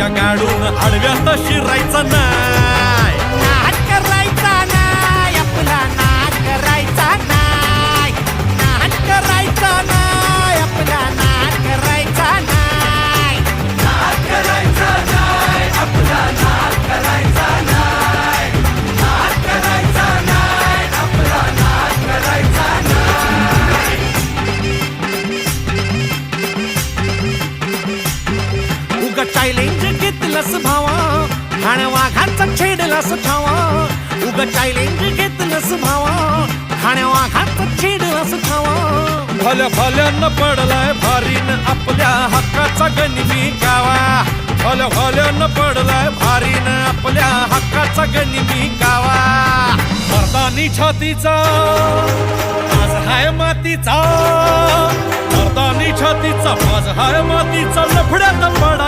या गाडून आडव्यात शिरायचा नाही. नाद करायचा नाही, आपला नाद करायचा नाही. नाद करायचा नाही, आपला नाद करायचा नाही. नाद करायचा नाही, आपला नाद करायचा नाही. नाद करायचा नाही, आपला नाद करायचा नाही. उगा चॅलेंज घेतलंस भावा, ठाण्या वाघाचा छेडलास ठावा. उगा चॅलेंज घेतलंस भावा, ठाण्या वाघाचा छेडलास ठावा. भल्या भल्यानं पडलाय भारीन आपल्या हक्काचा गनिमी गावा. भल्या भल्यानं पडलाय भारीन आपल्या हक्काचा गनिमी गावा. मर्दानी छातीचा आज हाय मातीचा, मर्दानी छातीचा आज हाय मातीचा. लफड्यात पड